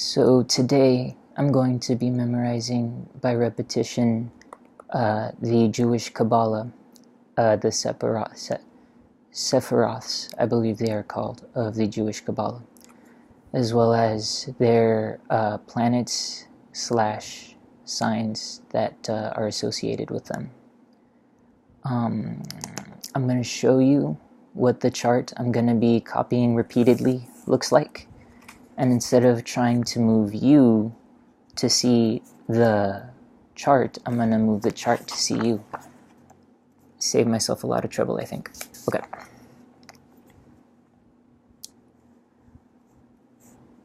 So today I'm going to be memorizing by repetition the Jewish Kabbalah, the Sephiroths, I believe they are called, of the Jewish Kabbalah, as well as their planets slash signs that are associated with them. I'm going to show you what the chart I'm going to be copying repeatedly looks like. And instead of trying to move you to see the chart, I'm going to move the chart to see you. Save myself a lot of trouble, I think. Okay.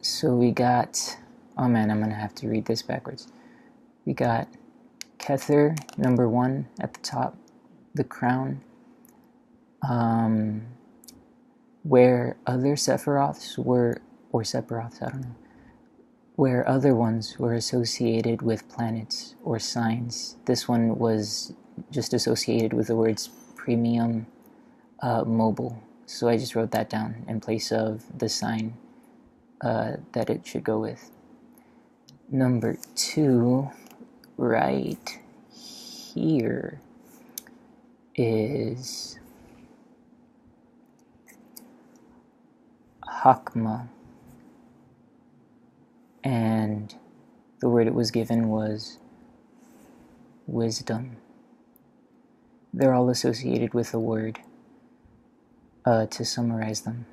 So we got, oh man, I'm going to have to read this backwards. We got Kether, number 1 at the top, the crown, where other Sephiroths were, or Sephiroths, I don't know, where other ones were associated with planets or signs. This one was just associated with the words premium mobile. So I just wrote that down in place of the sign that it should go with. Number 2, right here, is Hakma. And the word it was given was wisdom. They're all associated with a word to summarize them.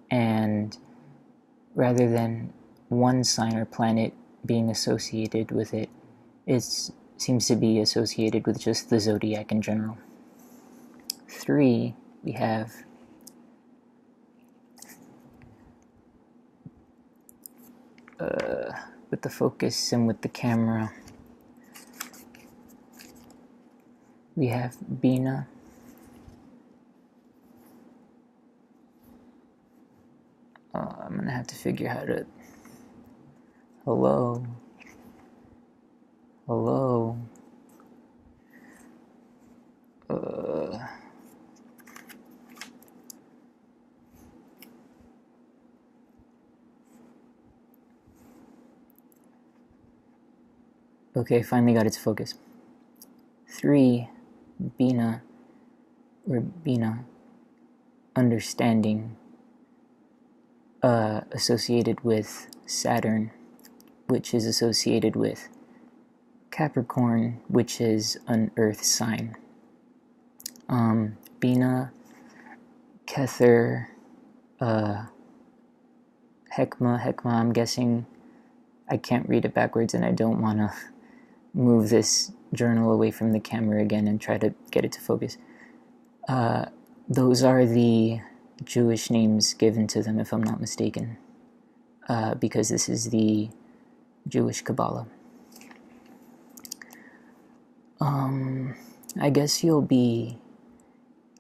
And rather than one sign or planet being associated with it, it seems to be associated with just the zodiac in general. 3, we have with the focus and with the camera, we have Bina. I'm gonna have to figure how to. Hello. Okay, finally got its focus. 3, Bina, or Bina, understanding, associated with Saturn, which is associated with Capricorn, which is an earth sign. Bina, Kether, Hekma, I'm guessing. I can't read it backwards and I don't want to move this journal away from the camera again and try to get it to focus. Those are the Jewish names given to them, if I'm not mistaken, because this is the Jewish Kabbalah. I guess you'll be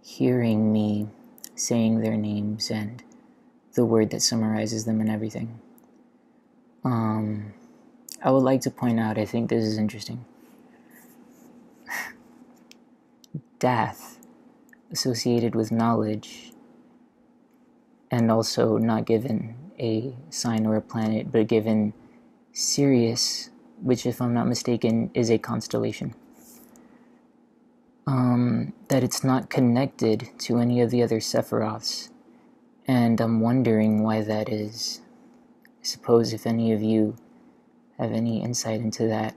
hearing me saying their names and the word that summarizes them and everything. I would like to point out, I think this is interesting. Dath, associated with knowledge, and also not given a sign or a planet, but given Sirius, which, if I'm not mistaken, is a constellation. That it's not connected to any of the other Sephiroths, and I'm wondering why that is. I suppose if any of you have any insight into that,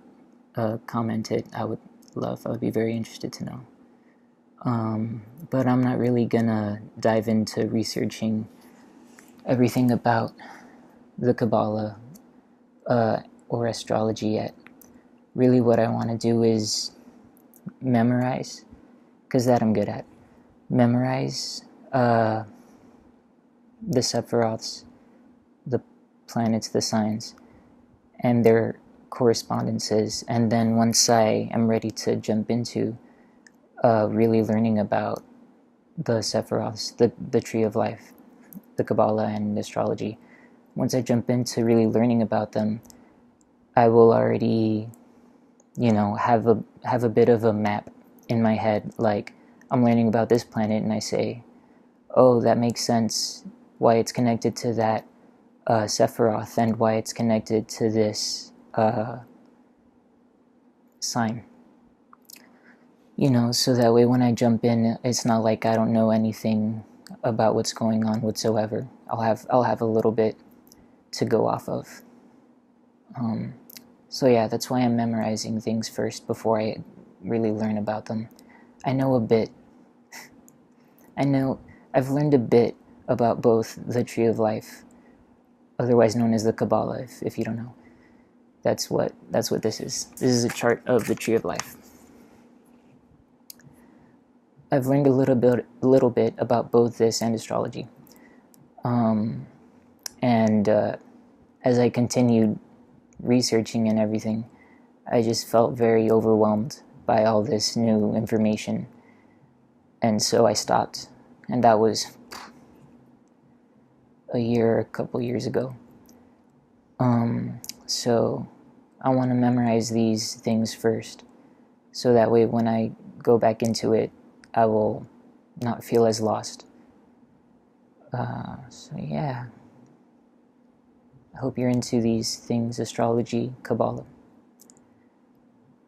comment it. I would be very interested to know. But I'm not really gonna dive into researching everything about the Kabbalah or astrology yet. Really what I want to do is memorize, because that I'm good at. Memorize the Sephiroths, the planets, the signs, and their correspondences, and then once I am ready to jump into really learning about the Sephiroths, the Tree of Life, the Kabbalah and astrology, once I jump into really learning about them, I will already, have a bit of a map in my head. Like, I'm learning about this planet and I say, oh, that makes sense why it's connected to that Sephiroth and why it's connected to this sign. You know, so that way when I jump in, it's not like I don't know anything about what's going on whatsoever. I'll have a little bit to go off of. So yeah, that's why I'm memorizing things first before I really learn about them. I know a bit. I've learned a bit about both the Tree of Life, otherwise known as the Kabbalah, if you don't know. That's what this is. This is a chart of the Tree of Life. I've learned a little bit about both this and astrology. As I continued researching and everything, I just felt very overwhelmed by all this new information. And so I stopped. And that was a couple years ago. So I want to memorize these things first, so that way when I go back into it, I will not feel as lost. So yeah, I hope you're into these things, astrology, Kabbalah,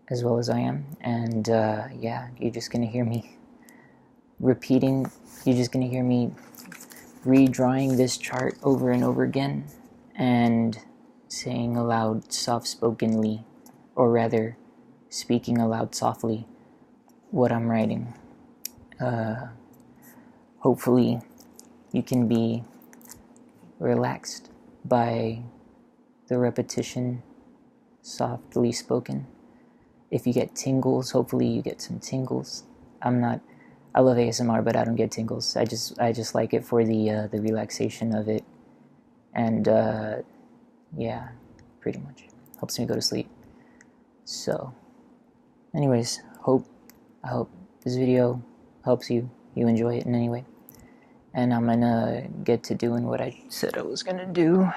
as well as I am. And yeah, you're just going to hear me repeating, you're just going to hear me redrawing this chart over and over again, and saying aloud soft-spokenly, or rather, speaking aloud softly, what I'm writing. Hopefully, you can be relaxed by the repetition, softly spoken. If you get tingles, hopefully you get some tingles. I love ASMR, but I don't get tingles. I just like it for the relaxation of it, and yeah, pretty much helps me go to sleep. So, anyways, I hope this video helps you enjoy it in any way, and I'm gonna get to doing what I said I was gonna do.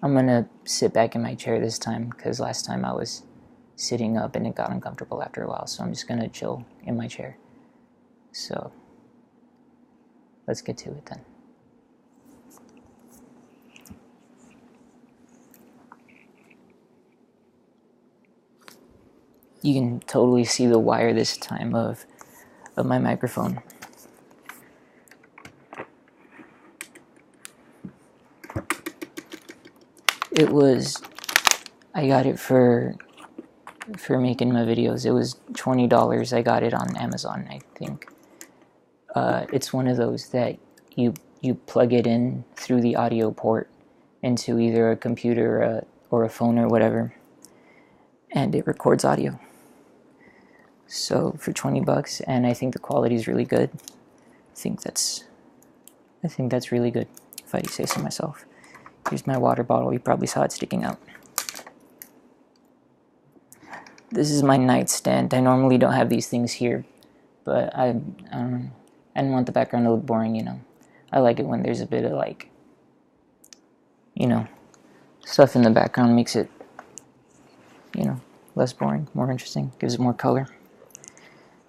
I'm gonna sit back in my chair this time, because last time I was sitting up and it got uncomfortable after a while, so I'm just gonna chill in my chair. So, let's get to it then. You can totally see the wire this time of my microphone. I got it for making my videos. It was $20. I got it on Amazon, I think. It's one of those that you plug it in through the audio port into either a computer or a phone or whatever, and it records audio. So for $20, and I think the quality is really good. I think that's really good, if I say so myself. Here's my water bottle. You probably saw it sticking out. This is my nightstand. I normally don't have these things here, but I didn't want the background to look boring, you know. I like it when there's a bit of, like, you know, stuff in the background. Makes it, you know, less boring, more interesting, gives it more color.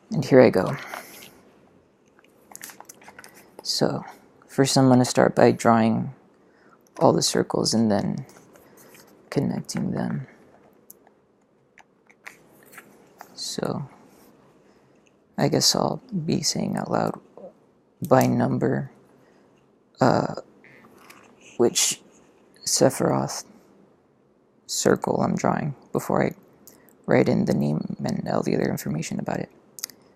And here I go. So, first I'm going to start by drawing all the circles and then connecting them. So, I guess I'll be saying out loud by number which Sephiroth circle I'm drawing before I write in the name and all the other information about it.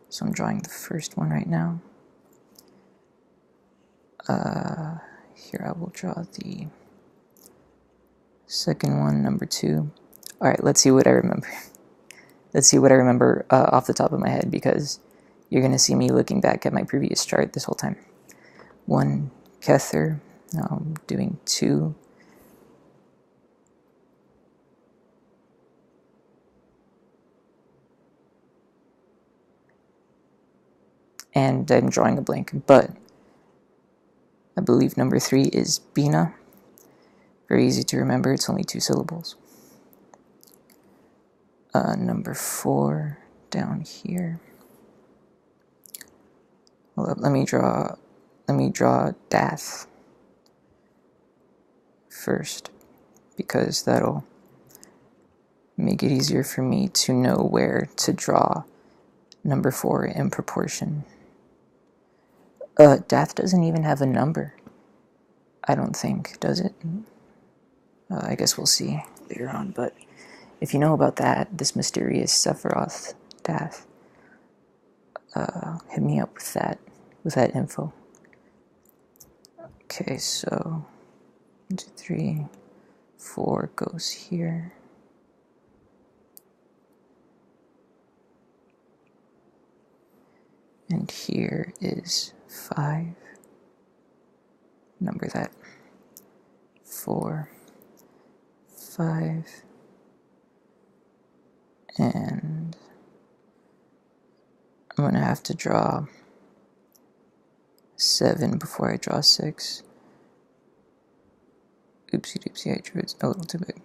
So I'm drawing the first one right now. Here I will draw the second one, number 2. Alright, let's see what I remember. Let's see what I remember off the top of my head, because you're going to see me looking back at my previous chart this whole time. 1, Kether. Now I'm doing 2. And I'm drawing a blank, but I believe number 3 is Bina. Very easy to remember, it's only 2 syllables. Number 4 down here. Hold up, let me draw Dath. first, because that'll make it easier for me to know where to draw number 4 in proportion. Dath doesn't even have a number, I don't think, does it? I guess we'll see later on, but if you know about that, this mysterious Sephiroth Dath, hit me up with that info. Okay, so 1, 2, 3, 4 goes here. And here is 5. Number that. 4, 5, and I'm gonna have to draw 7 before I draw 6. Oopsie doopsie, I drew it a little too big.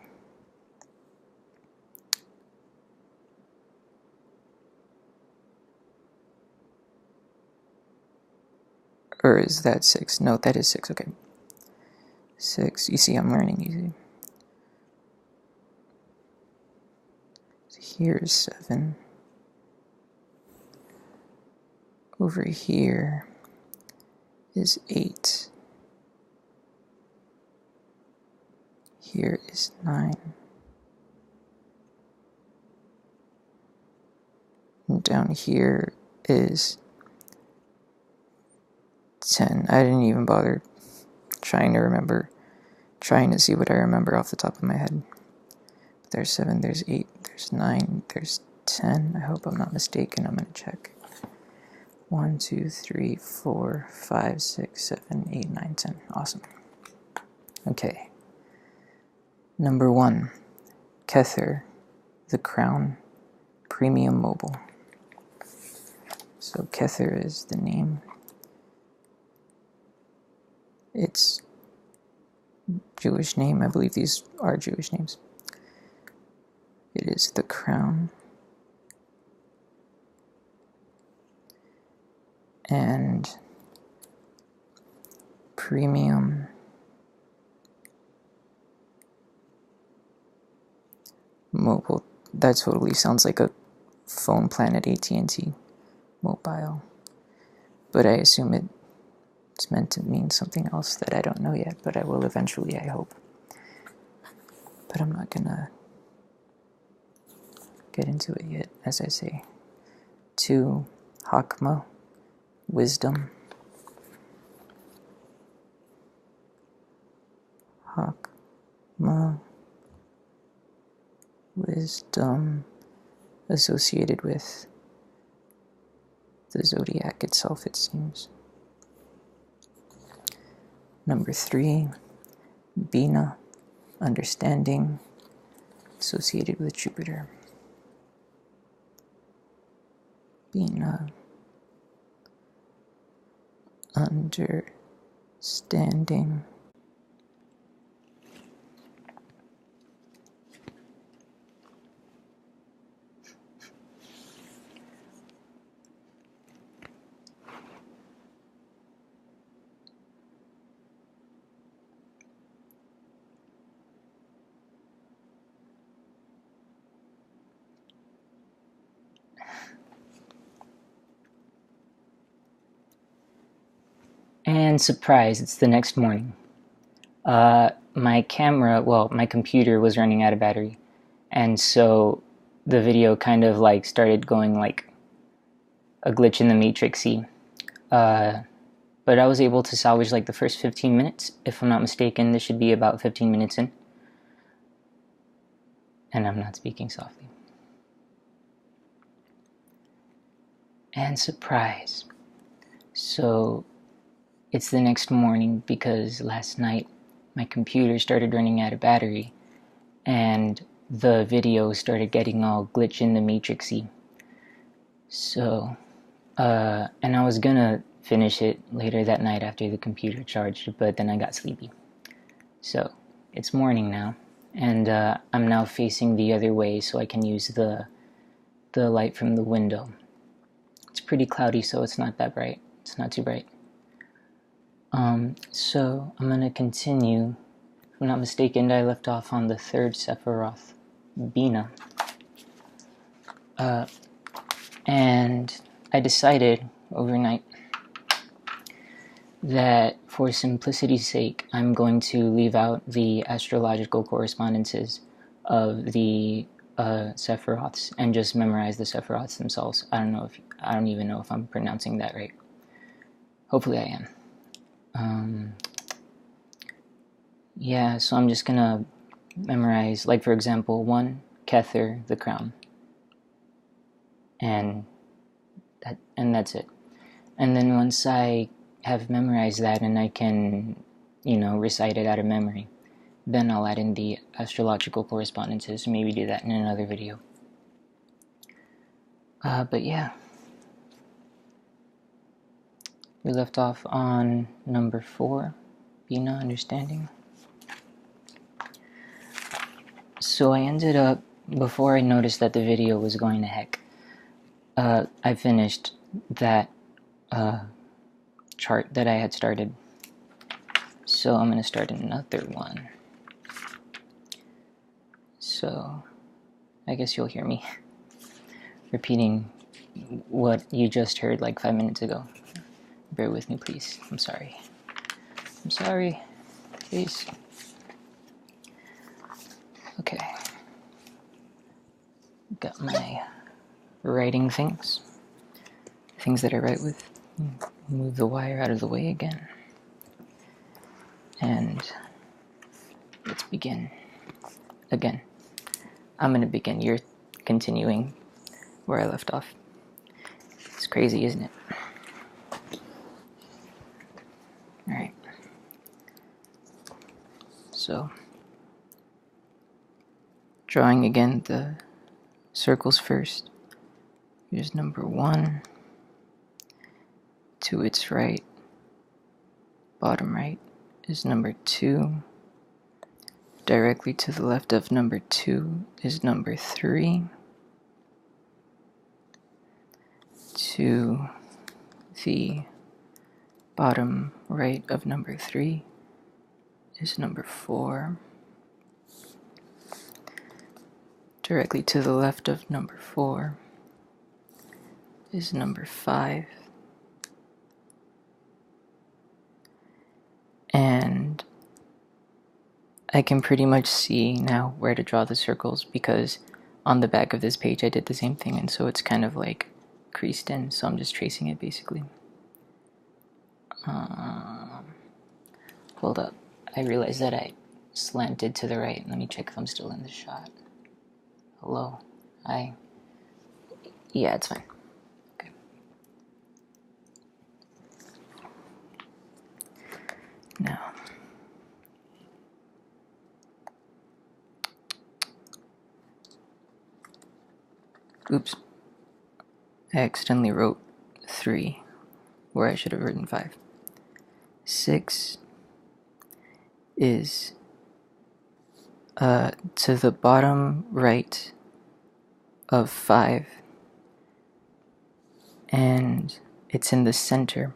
Or is that 6? No, that is 6, okay. 6, you see, I'm learning easy. So here's 7. Over here is 8. Here is 9. And down here is 10. I didn't even bother trying to see what I remember off the top of my head. There's 7, there's 8, there's 9, there's 10. I hope I'm not mistaken. I'm going to check. 1, 2, 3, 4, 5, 6, 7, 8, 9, 10. Awesome. Okay. Number 1, Kether, the Crown, Premium Mobile. So Kether is the name. It's Jewish name. I believe these are Jewish names. It is the Crown. And Premium Mobile. That totally sounds like a phone plan at AT&T Mobile. But I assume it's meant to mean something else that I don't know yet, but I will eventually, I hope. But I'm not gonna get into it yet, as I say. 2, Hakma, Wisdom. Hakma, Wisdom, associated with the zodiac itself, it seems. Number 3, Bina, Understanding, associated with Jupiter. Bina, Understanding. And surprise, it's the next morning. My computer was running out of battery, and so the video kind of like started going like a glitch in the matrix-y. But I was able to salvage like the first 15 minutes. If I'm not mistaken, this should be about 15 minutes in. And I'm not speaking softly. And surprise. So it's the next morning because last night my computer started running out of battery and the video started getting all glitch in the matrix-y. So, and I was gonna finish it later that night after the computer charged, but then I got sleepy. So, it's morning now, and I'm now facing the other way so I can use the light from the window. It's pretty cloudy, so it's not that bright. It's not too bright. So I'm gonna continue if I'm not mistaken, I left off on the third Sephiroth, Bina. And I decided overnight that for simplicity's sake, I'm going to leave out the astrological correspondences of the Sephiroths and just memorize the Sephiroths themselves. I don't even know if I'm pronouncing that right. Hopefully I am. Yeah, so I'm just gonna memorize, like for example, 1, Kether, the crown. And that's it. And then once I have memorized that and I can, recite it out of memory, then I'll add in the astrological correspondences. Maybe do that in another video. But yeah. We left off on number 4, Bina, understanding. So I ended up, before I noticed that the video was going to heck, I finished that chart that I had started. So I'm going to start another one. So I guess you'll hear me repeating what you just heard like 5 minutes ago. Bear with me, please. I'm sorry. Please. Okay. Got my writing things that I write with. Move the wire out of the way again. And let's begin. Again. I'm going to begin. You're continuing where I left off. It's crazy, isn't it? Alright. So, drawing again the circles first. Here's number 1. To its right, bottom right, is number 2. Directly to the left of number 2 is number 3. To the bottom right of number 3 is number 4. Directly to the left of number 4 is number 5. And I can pretty much see now where to draw the circles because on the back of this page I did the same thing, and so it's kind of like creased in, so I'm just tracing it basically. Hold up. I realized that I slanted to the right. Let me check if I'm still in the shot. Hello? Hi? Yeah, it's fine. Okay. Now. Oops. I accidentally wrote 3 where I should have written 5. 6 is to the bottom right of 5, and it's in the center,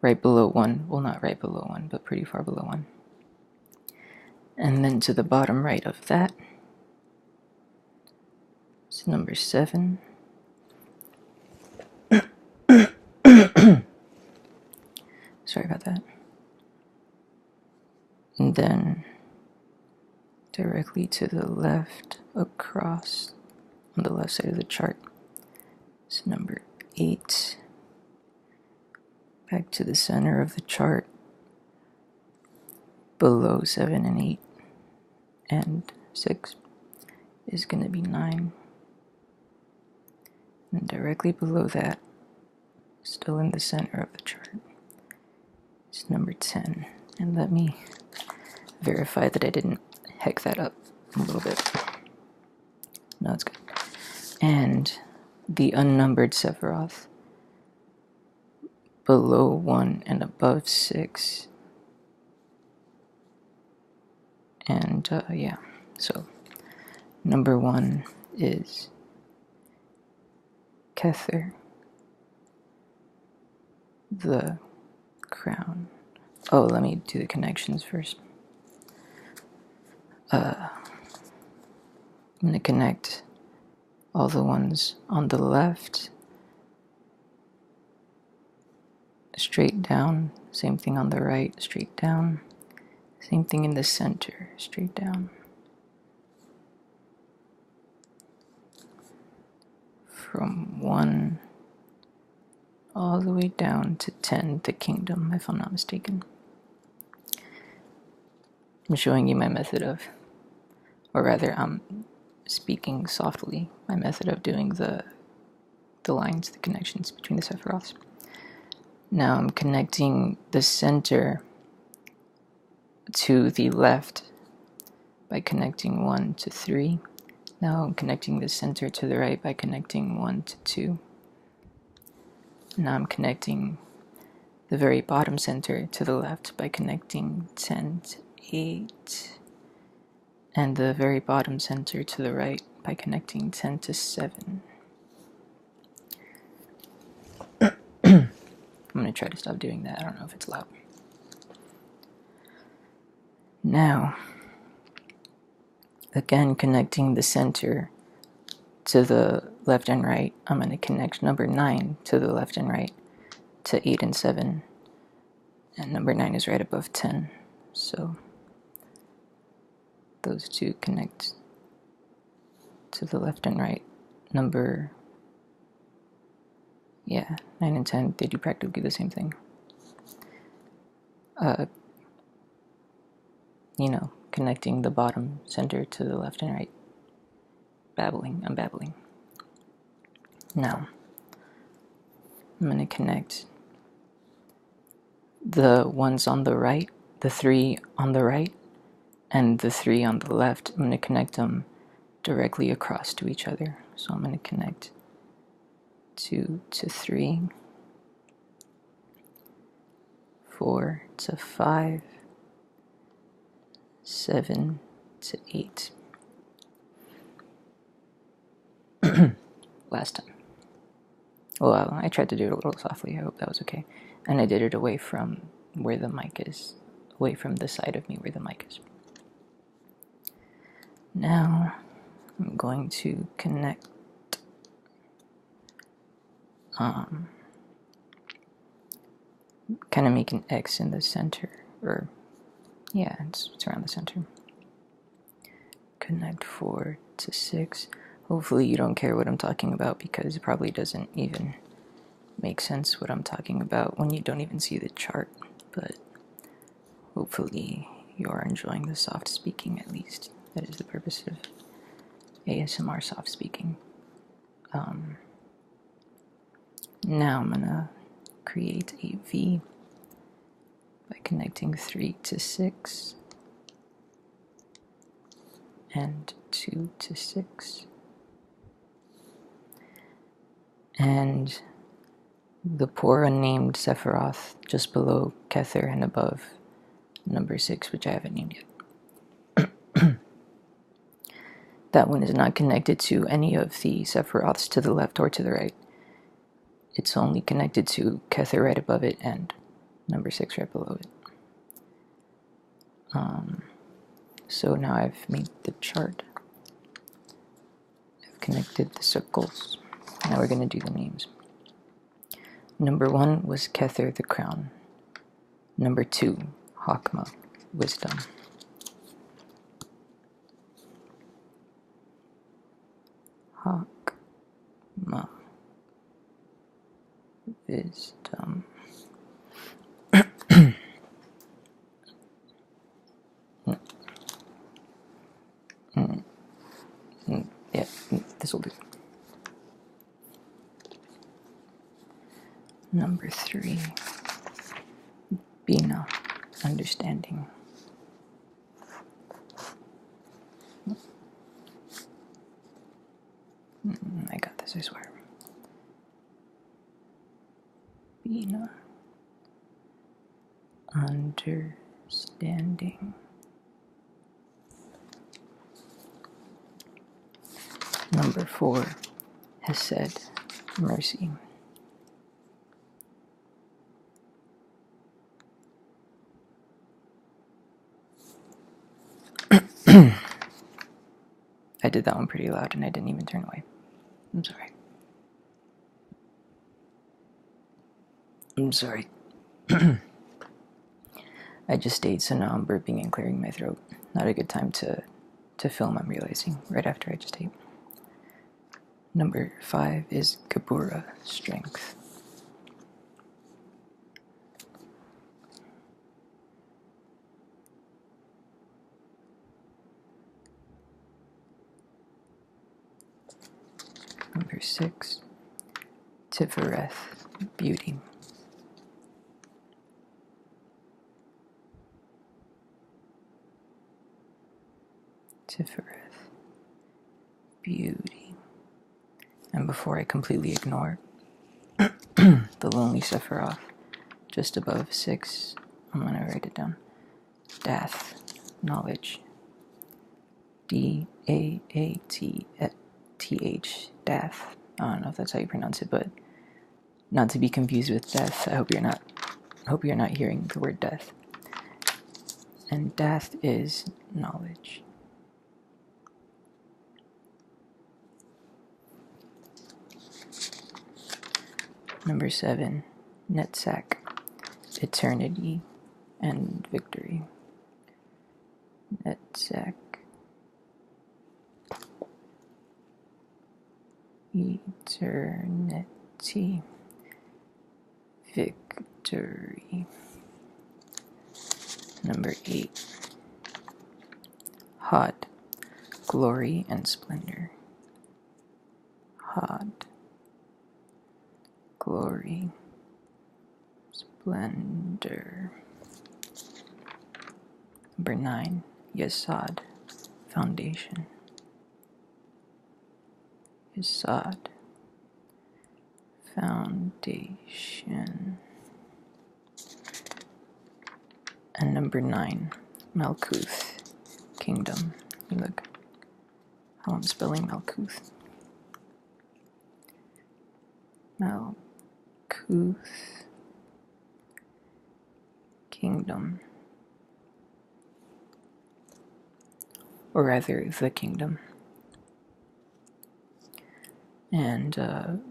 right below 1. Well, not right below 1, but pretty far below 1. And then to the bottom right of that is number 7. Sorry about that. And then directly to the left, across, on the left side of the chart, is number 8. Back to the center of the chart, below 7 and 8, and 6 is going to be 9. And directly below that, still in the center of the chart, is number 10. And let me verify that I didn't heck that up a little bit. No, it's good. And the unnumbered Sephiroth, below 1 and above 6. And yeah, so number 1 is Kether, the crown. Oh, let me do the connections first. I'm going to connect all the ones on the left straight down, same thing on the right, straight down, same thing in the center, straight down. From 1 all the way down to 10, the kingdom, if I'm not mistaken. I'm showing you my method of, or rather, I'm speaking softly, my method of doing the lines, the connections between the Sephiroths. Now I'm connecting the center to the left by connecting 1 to 3. Now I'm connecting the center to the right by connecting 1 to 2. Now I'm connecting the very bottom center to the left by connecting 10 to 8. And the very bottom center to the right by connecting 10 to 7. I'm going to try to stop doing that. I don't know if it's loud. Now, again, connecting the center to the left and right, I'm going to connect number 9 to the left and right to 8 and 7. And number 9 is right above 10. So those two connect to the left and right. 9 and 10, they do practically the same thing. Connecting the bottom center to the left and right. I'm babbling. Now, I'm going to connect the ones on the right, the 3 on the right, and the 3 on the left. I'm going to connect them directly across to each other. So I'm going to connect 2 to 3, 4 to 5, 7 to 8. Last time. Well, I tried to do it a little softly. I hope that was okay. And I did it away from where the mic is, away from the side of me where the mic is. Now, I'm going to connect kind of make an X in the center, or yeah, it's around the center. Connect 4 to 6. Hopefully you don't care what I'm talking about, because it probably doesn't even make sense what I'm talking about when you don't even see the chart, but hopefully you are enjoying the soft speaking at least. That is the purpose of ASMR soft speaking. Now I'm gonna create a V by connecting 3 to 6 and 2 to 6, and the poor unnamed Sephiroth just below Kether and above number 6, which I haven't named yet. That one is not connected to any of the Sephiroths to the left or to the right. It's only connected to Kether right above it and number 6 right below it. So now I've made the chart. I've connected the circles. Now we're going to do the names. Number 1 was Kether the crown. Number 2, Hakma, wisdom. Hakma, wisdom. Yeah, this will do. Number 3, Bina, understanding. I got this, I swear. Bina, understanding. Number 4, Hesed, mercy. I did that one pretty loud and I didn't even turn away. I'm sorry. I'm sorry. I just ate, so now I'm burping and clearing my throat. Not a good time to film, I'm realizing, right after I just ate. Number 5 is Kabbalah, strength. Number 6, Tifereth, beauty. Tifereth, beauty. And before I completely ignore the lonely Sephiroth, just above 6, I'm going to write it down. Dath, knowledge. D-A-A-T-H, Dath. I don't know if that's how you pronounce it, but not to be confused with death. I hope you're not hearing the word death. And Dath is knowledge. Number 7, Netzach, eternity and victory. Netzach, eternity, victory. Number 8, Hod, glory and splendor. Hod, glory, splendor. Number 9, Yesod, foundation. Yesod, foundation. And number 9, Malkuth, kingdom. Look how I'm spelling Malkuth. Malkuth, kingdom. Or rather, the kingdom. And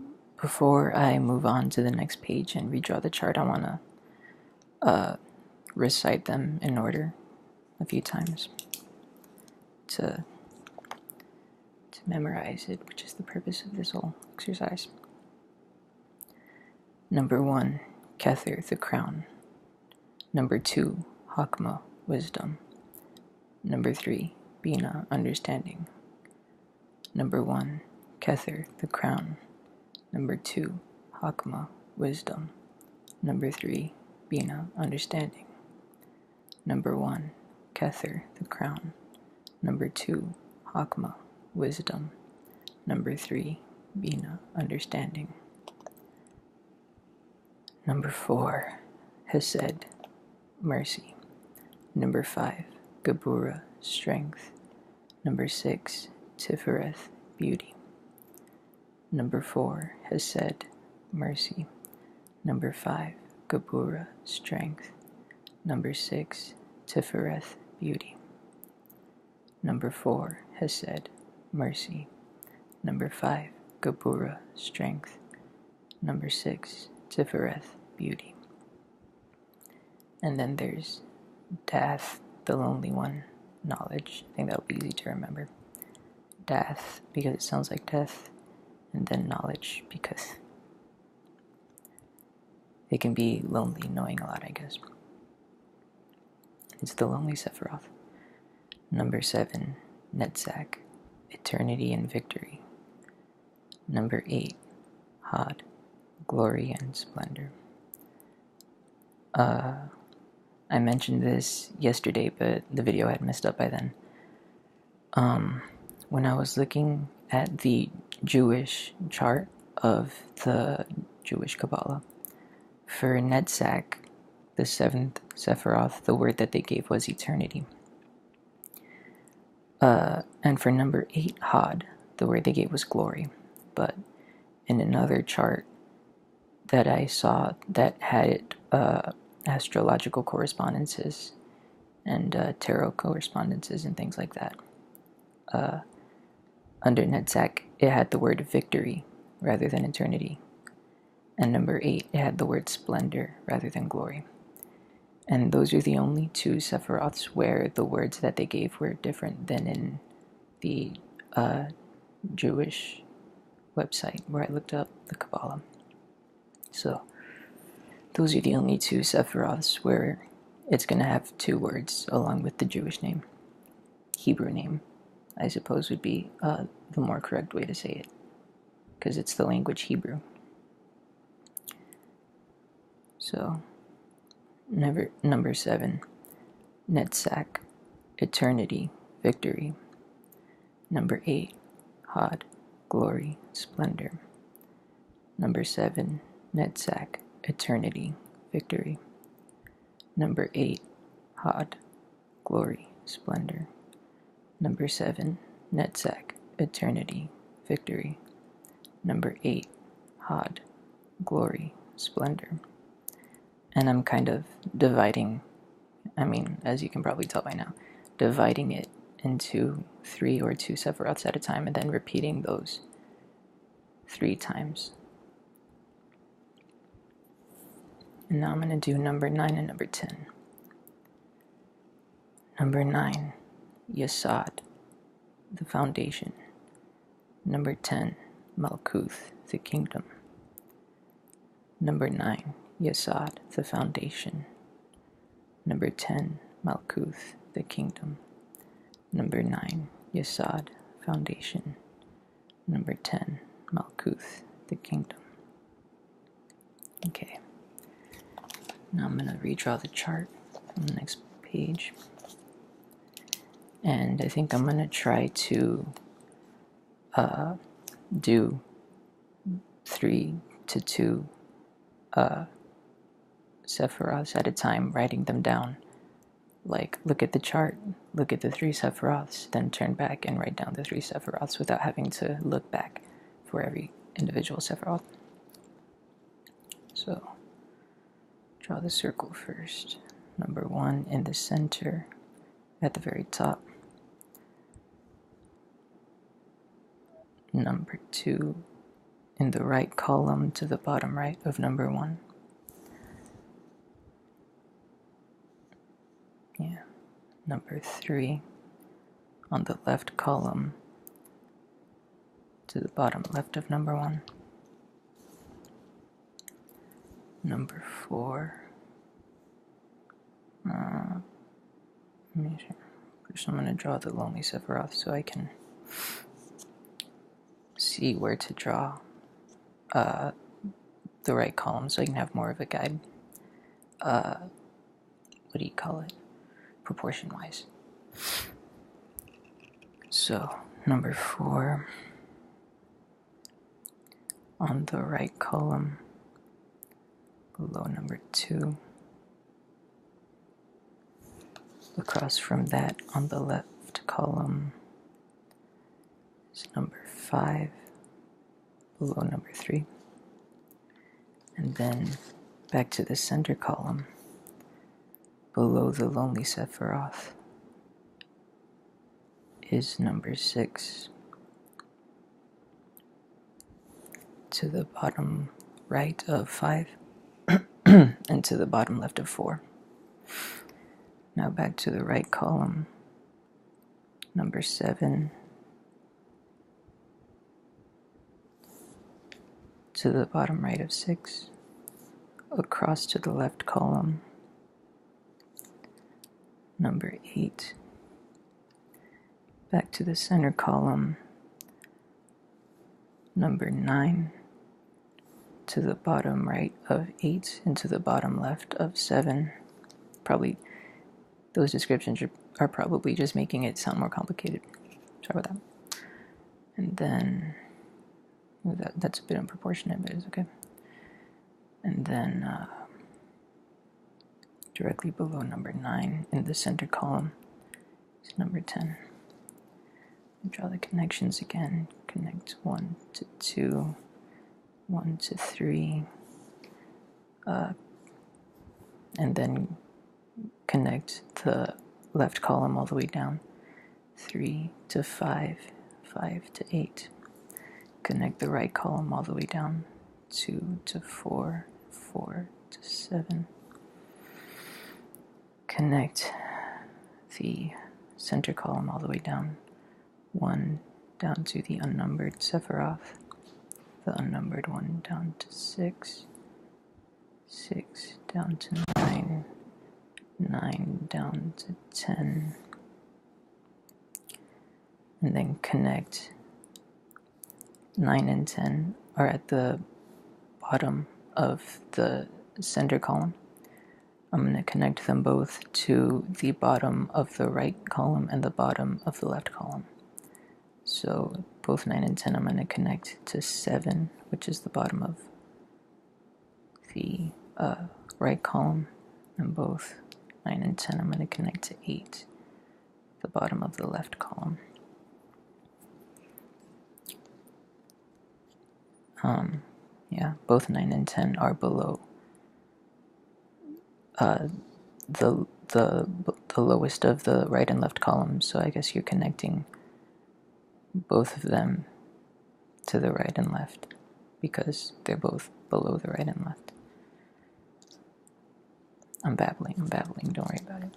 before I move on to the next page and redraw the chart, I want to recite them in order a few times to memorize it, which is the purpose of this whole exercise. Number 1, Kether, the crown. Number 2, Hakma, wisdom. Number 3, Bina, understanding. Number 1, Kether, the crown. Number 2, Hakma, wisdom. Number 3, Bina, understanding. Number 1, Kether, the crown. Number 2, Hakma, wisdom. Number 3, Bina, understanding. Number 4, Hesed, mercy. Number 5, Gebura, strength. Number 6, Tifereth, beauty. Number 4, Hesed, mercy. Number 5, Gebura, strength. Number 6, Tifereth, beauty. Number 4, Hesed, mercy. Number 5, Gebura, strength. Number 6, Tifereth, beauty. And then there's Dath, the lonely one, knowledge. I think that'll be easy to remember. Dath, because it sounds like death, and then knowledge, because it can be lonely knowing a lot, I guess. It's the lonely Sephiroth. Number 7, Netzach, eternity and victory. Number 8, Hod, glory and splendor. I mentioned this yesterday, but the video had messed up by then. When I was looking at the Jewish chart of the Jewish Kabbalah, for Netzach, the 7th Sephiroth, the word that they gave was eternity. And for number 8, Hod, the word they gave was glory. But in another chart that I saw that had astrological correspondences and tarot correspondences and things like that, under Netzach, it had the word victory rather than eternity. And number 8, it had the word splendor rather than glory. And those are the only 2 Sephiroths where the words that they gave were different than in the Jewish website where I looked up the Kabbalah. So those are the only 2 Sephiroths where it's going to have 2 words along with the Jewish name. Hebrew name, I suppose, would be the more correct way to say it, because it's the language Hebrew. So, number 7, Netzach, eternity, victory. Number 8, Hod, glory, splendor. Number 7, Netzach, eternity, victory. Number 8, Hod, glory, splendor. Number 7, Netzach, eternity, victory. Number 8, Hod, glory, splendor. And I'm kind of dividing, as you can probably tell by now, dividing it into 3 or 2 Sephiroths at a time and then repeating those 3 times. And now I'm going to do number 9 and number 10. Number 9, Yesod, the foundation. Number 10, Malkuth, the kingdom. Number 9, Yesod, the foundation. Number 10, Malkuth, the kingdom. Number 9, Yesod, foundation. Number 10, Malkuth, the kingdom. Okay. Now I'm going to redraw the chart on the next page. And I think I'm going to try to do 3 to 2 Sephiroths at a time, writing them down. Like, look at the chart, look at the 3 Sephiroths, then turn back and write down the 3 Sephiroths without having to look back for every individual Sephiroth. So, draw the circle first. Number 1 in the center, at the very top. Number 2 in the right column to the bottom right of number 1. Yeah. Number 3 on the left column to the bottom left of number 1. Number 4. First I'm going to draw the lonely Sephiroth so I can see where to draw the right column so I can have more of a guide. What do you call it? Proportion-wise. So, number 4 on the right column below number 2. Across from that on the left column is number 5 below number 3. And then back to the center column below the lonely Sephiroth is number 6. To the bottom right of 5 and to the bottom left of 4. Now back to the right column, number 7 to the bottom right of 6, across to the left column, number 8, back to the center column, number 9, to the bottom right of 8, and to the bottom left of 7. Probably, those descriptions are probably just making it sound more complicated. Sorry about that. And then, that's a bit unproportionate, but it's okay. And then, directly below number 9 in the center column is number 10. Draw the connections again. Connect 1 to 2, 1 to 3, and then connect the left column all the way down. 3 to 5, 5 to 8. Connect the right column all the way down, 2 to 4, 4 to 7. Connect the center column all the way down, 1 down to the unnumbered Sephiroth, the unnumbered 1 down to 6, 6 down to 9, 9 down to 10, and then connect 9 and 10 are at the bottom of the center column. I'm going to connect them both to the bottom of the right column and the bottom of the left column. So both 9 and 10 I'm going to connect to 7, which is the bottom of the right column, and both 9 and 10 I'm going to connect to 8, the bottom of the left column. Yeah, both 9 and 10 are below the lowest of the right and left columns, so I guess you're connecting both of them to the right and left because they're both below the right and left. I'm babbling, don't worry about it.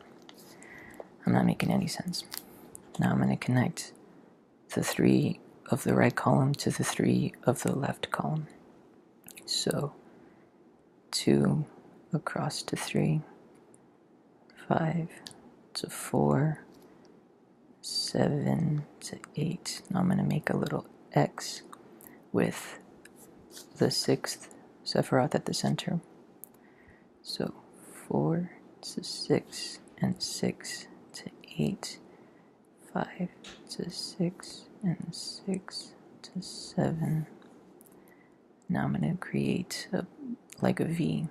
I'm not making any sense. Now I'm going to connect the 3 of the right column to the 3 of the left column. So 2 across to 3, 5 to 4, 7 to 8. Now I'm going to make a little X with the 6th Sephiroth at the center. So 4 to 6 and 6 to 8, 5 to 6 and 6 to 7. Now I'm going to create like a V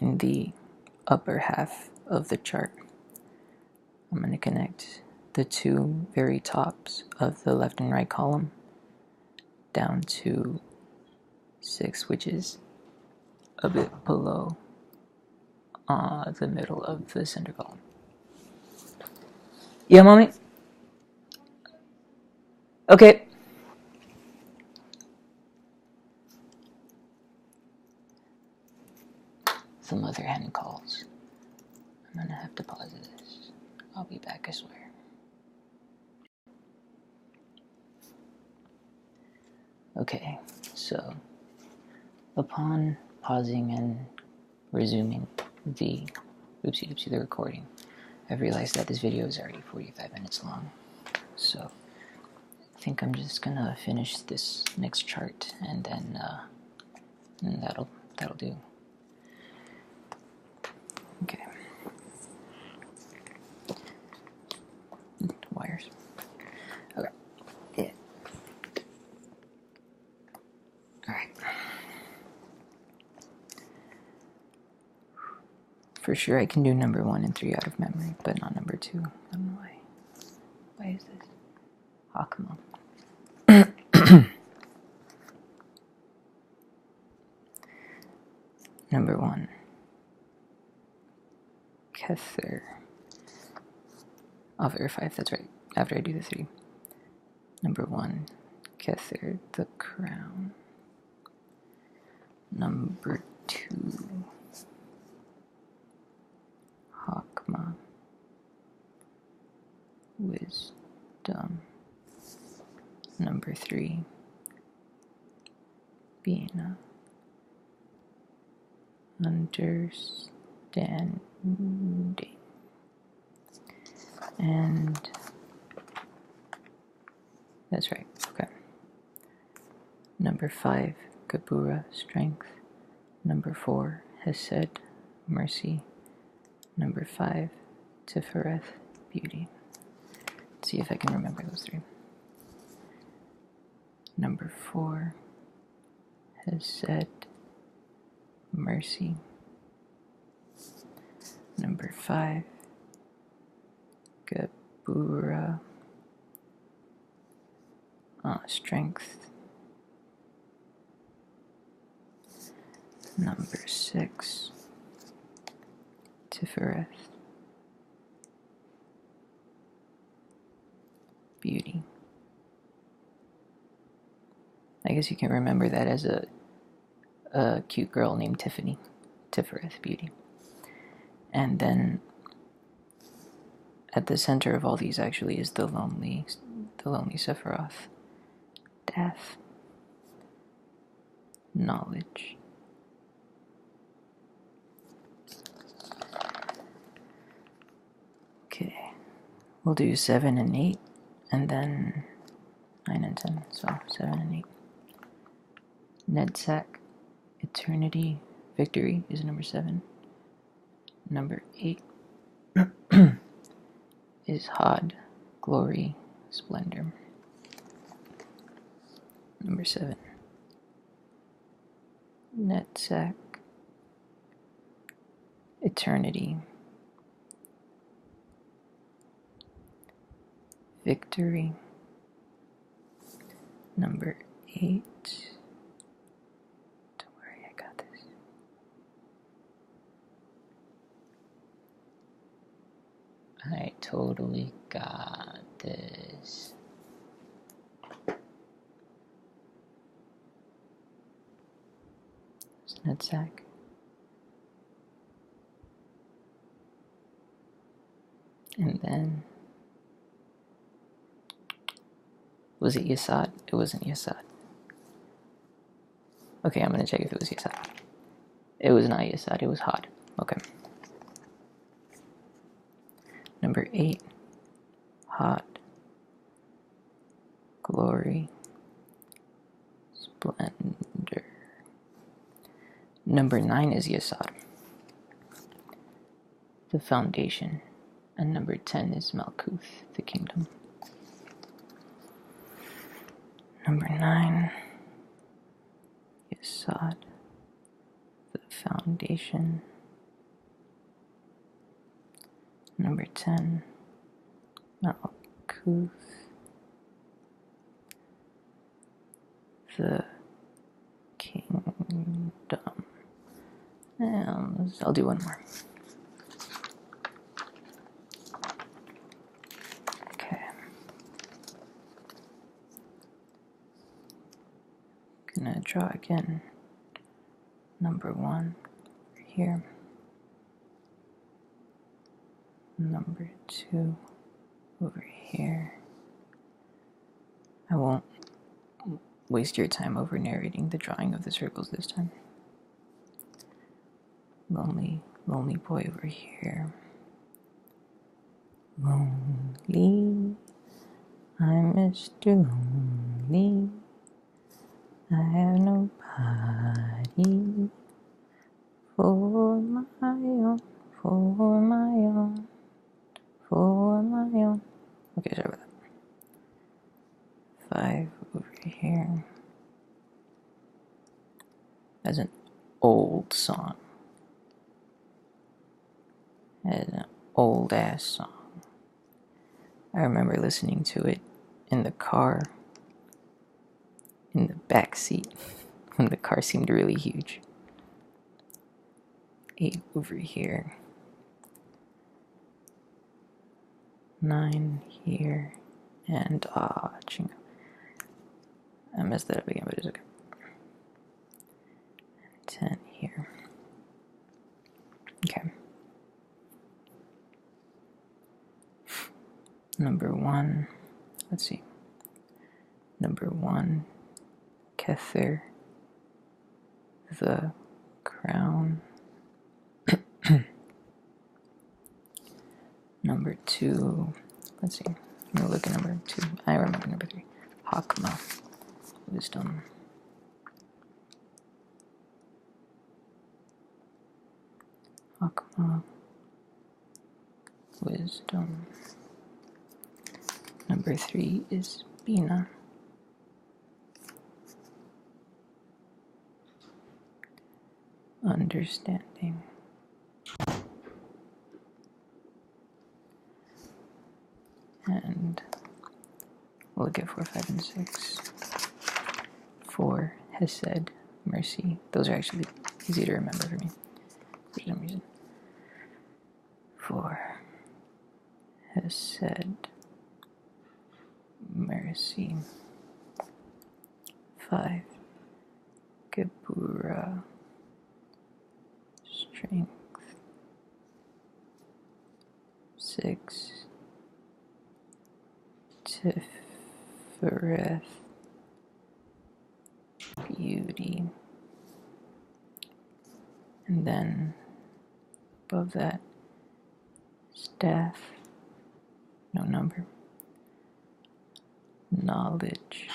in the upper half of the chart. I'm going to connect the 2 very tops of the left and right column down to 6, which is a bit below the middle of the center column. Yeah, mommy? Okay. Some other hand calls. I'm gonna have to pause this. I'll be back, I swear. Okay, so upon pausing and resuming the the recording, I've realized that this video is already 45 minutes long. So I think I'm just gonna finish this next chart and then and that'll do. Okay. Wires. Okay. Yeah. Alright. For sure I can do number 1 and 3 out of memory, but not number 2. I don't know why. Why is this? Oh, come on. Number 1. Kether. I'll verify if that's right after I do the 3. Number 1. Kether the crown. Number 2. Hakma. Wisdom. Number 3. Bina. Understanding. And that's right, okay. Number 5, Kabbalah, strength. Number 4, Hesed, mercy. Number 5, Tifereth, beauty. Let's see if I can remember those 3. Number 4, Hesed, mercy. Number 5, Kabbalah, strength. Number 6, Tifereth. beauty. I guess you can remember that as a cute girl named Tiffany. Tifereth, beauty. And then at the center of all these actually is the lonely Sephiroth. Death. Knowledge. Okay. We'll do 7 and 8, and then 9 and 10. So 7 and 8. Nedsack. Eternity. Victory is number 7. Number 8 is Hod. Glory. Splendor. Number 7. Netsack. Eternity. Victory. Number 8. Don't worry, I got this. I totally got this. Netsack. And then, was it Yasad? It wasn't Yasad. Okay, I'm gonna check if it was Yasad. It was not Yasad, it was Hod. Okay. Number 8, Hod. Glory. Splendor. Number 9 is Yasad. The foundation. And number 10 is Malkuth, the kingdom. Number 9, Yasad, the foundation. Number 10, Malkuth, the kingdom. And I'll do one more. Gonna draw again. Number 1 here. Number 2 over here. I won't waste your time over narrating the drawing of the circles this time. Lonely boy over here. Lonely, I'm Mr. Lonely. I have nobody for my own, for my own, for my own. Okay, sorry about that. 5 over here. That's an old song. That's an old ass song. I remember listening to it in the car. In the back seat when the car seemed really huge. 8 over here. 9 here. And chingo. I messed that up again, but it's okay. And 10 here. Okay. Number 1. Let's see. Number 1. Kether, the crown. Number 2, let's see, I'm gonna look at number 2. I remember number 3. Hakma, wisdom. Hakma, wisdom. Number 3 is Bina. Understanding. And we'll look at 4, 5, and 6. 4, Hesed, mercy. Those are actually easy to remember for me, for some reason. 4, Hesed, see. 5. Gebura. Strength. 6. Tifereth. Beauty. And then above that, staff. No number. Knowledge.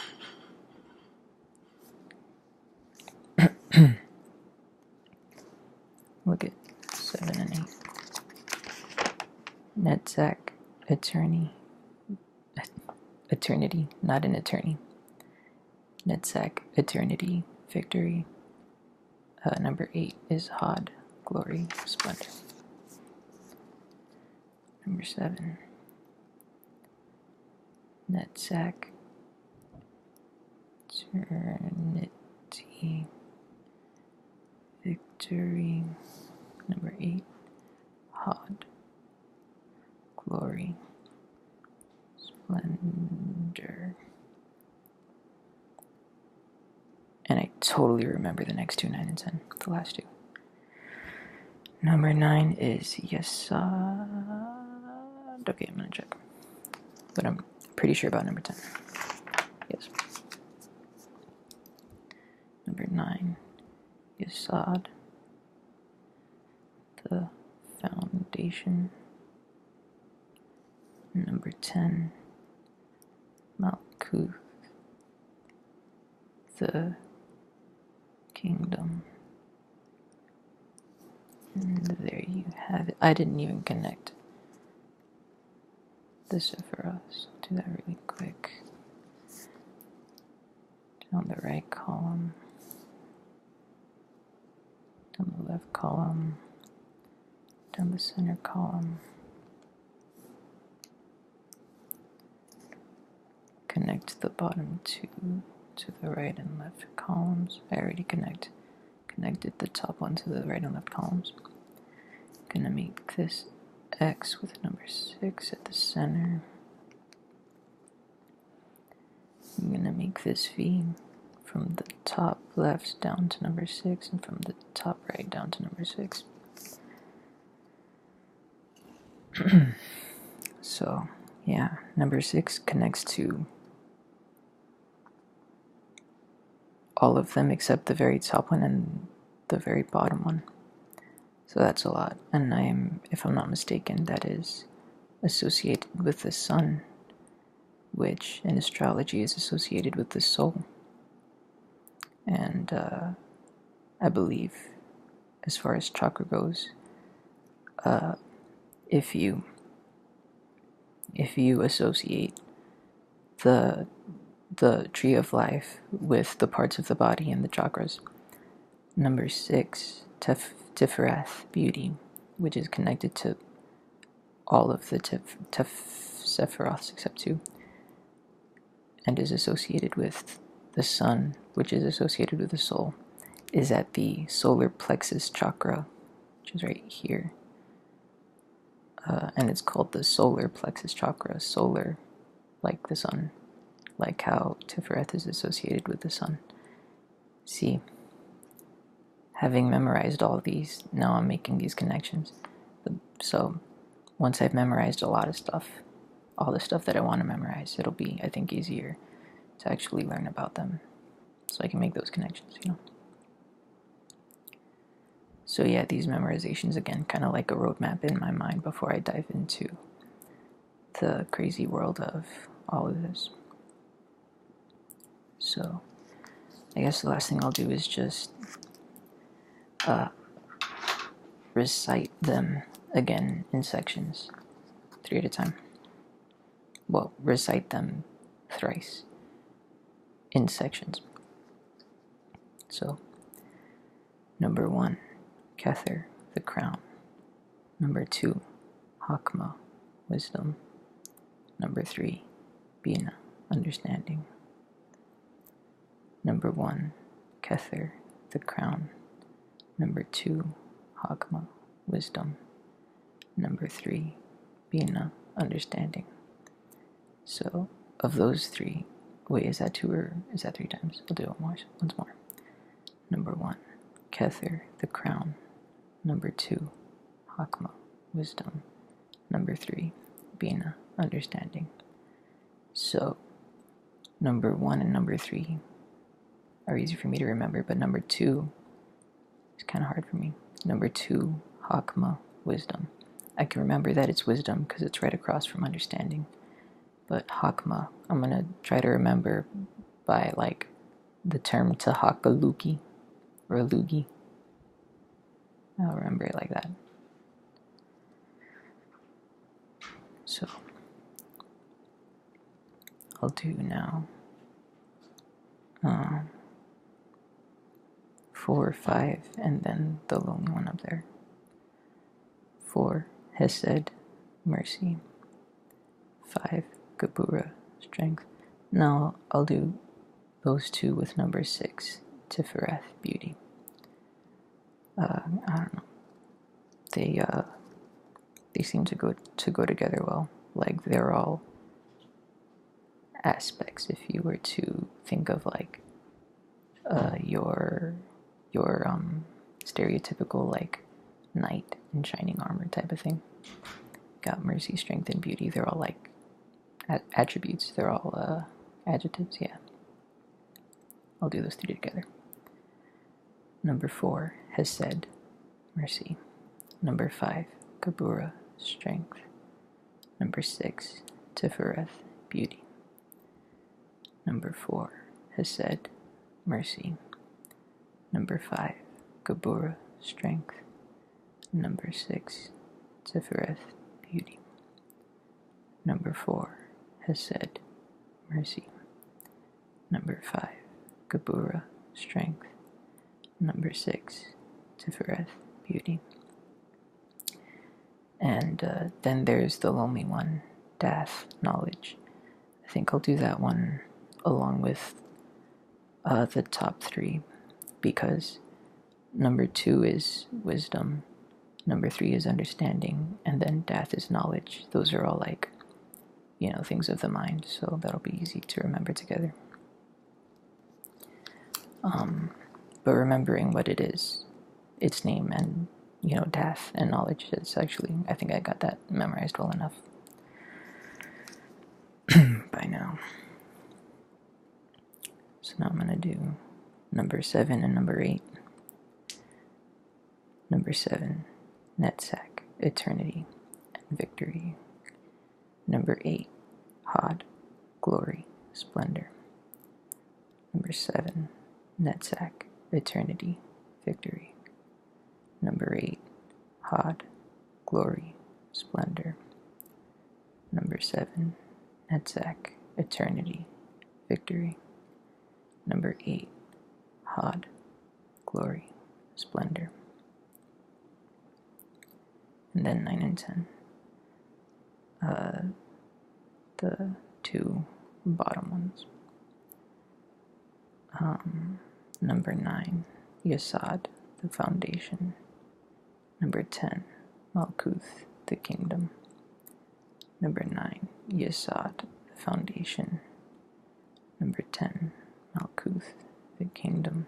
Look at 7 and 8. Netzach, eternity, not an attorney. Netzach, eternity, victory. Number 8 is Hod, glory, splendor. Number 7, Netzach, eternity, victory. Number 8, Hod, glory, splendor. And I totally remember the next two, 9 and 10, the last two. Number 9 is Yesod. Okay, I'm gonna check. But I'm pretty sure about number 10. Yes. Number 9, Yesod, the foundation. Number 10, Malkuth, the kingdom. And there you have it. I didn't even connect the Sephiroths. I'll do that really quick. Down the right column, down the left column, down the center column. Connect the bottom two to the right and left columns. I already connected the top one to the right and left columns. Gonna make this X with number 6 at the center. I'm gonna make this V from the top left down to number 6 and from the top right down to number 6. So, yeah, number 6 connects to all of them except the very top one and the very bottom one. So that's a lot. And if I'm not mistaken, that is associated with the sun, which in astrology is associated with the soul. And I believe, as far as chakra goes, if you associate the tree of life with the parts of the body and the chakras, number 6, Tifereth, beauty, which is connected to all of the Sephiroths except 2, and is associated with the sun, which is associated with the soul, is at the solar plexus chakra, which is right here. And it's called the solar plexus chakra. Solar, like the sun, like how Tifereth is associated with the sun. See, having memorized all of these, now I'm making these connections. So once I've memorized a lot of stuff, all the stuff that I want to memorize, it'll be, I think, easier to actually learn about them, so I can make those connections, you know. So yeah, these memorizations, again, kind of like a roadmap in my mind before I dive into the crazy world of all of this. So I guess the last thing I'll do is just recite them again in sections, 3 at a time. Well, recite them thrice in sections. So, number 1, Kether, the crown. Number 2, Hakma, wisdom. Number 3, Bina, understanding. Number 1, Kether, the crown. Number 2, Hakma, wisdom. Number 3, Bina, understanding. So, of those 3, Wait, is that 2 or is that 3 times? We'll do it once more. Number 1, Kether, the crown. Number 2, Hakma, wisdom. Number 3, Bina, understanding. So, number 1 and number 3 are easy for me to remember, but number 2 is kind of hard for me. Number 2, Hakma, wisdom. I can remember that it's wisdom because it's right across from understanding. But Hakma, I'm going to try to remember by like the term Tahakaluki or Alugi. I'll remember it like that. So I'll do now 4, 5, and then the lonely one up there. 4, Hesed, mercy. 5, Gebura, strength. No, I'll do those 2 with number 6, Tifereth, beauty. I don't know. They seem to go together well. Like they're all aspects. If you were to think of like your stereotypical like knight in shining armor type of thing. Got mercy, strength, and beauty. They're all like attributes. They're all adjectives. Yeah. I'll do those 3 together. Number 4, Hesed, mercy. Number 5, Kabura, strength. Number 6, Tifereth, beauty. Number 4, Hesed, mercy. Number 5, Kabura, strength. Number 6, Tifereth, beauty. Number 4, Hesed, mercy. Number 5, Kabura, strength. Number 6, Tifereth, beauty. And then there's the lonely one, Dath, knowledge. I think I'll do that one along with the top 3 because number 2 is wisdom, number 3 is understanding, and then Dath is knowledge. Those are all like, things of the mind, so that'll be easy to remember together. But remembering what it is, its name, and Dath and knowledge, it's actually, I think I got that memorized well enough by now. So now I'm going to do number 7 and number 8. Number 7, Netzach, eternity and victory. Number 8, Hod, glory, splendor. Number 7, Netzach, eternity, victory. Number 8, Hod, glory, splendor. Number 7, Netzach, eternity, victory. Number 8, Hod, glory, splendor. And then 9 and 10. The 2 bottom ones. Number 9, Yesod, the foundation. Number 10, Malkuth, the kingdom. Number 9, Yesod, the foundation. Number 10, Malkuth, the kingdom.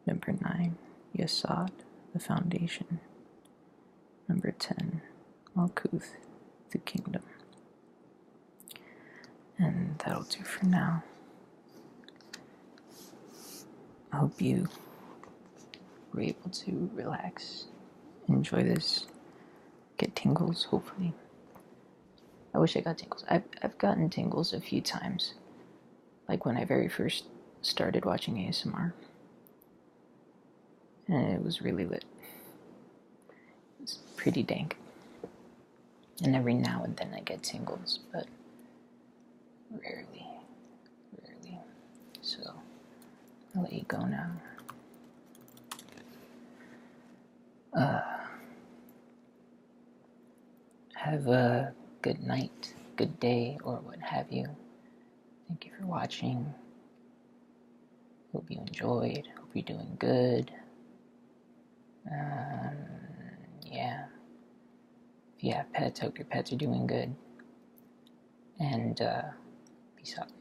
Number 9, Yesod, the foundation. Number 10, Malkuth, the kingdom. And that'll do for now. I hope you were able to relax, enjoy this, get tingles, hopefully. I wish I got tingles. I've gotten tingles a few times, like when I very first started watching ASMR. And it was really lit. It's pretty dank. And every now and then I get tingles, but rarely. So I'll let you go now. Have a good night, good day, or what have you. Thank you for watching. Hope you enjoyed. Hope you're doing good. Yeah. If you have pets, hope your pets are doing good. And peace out.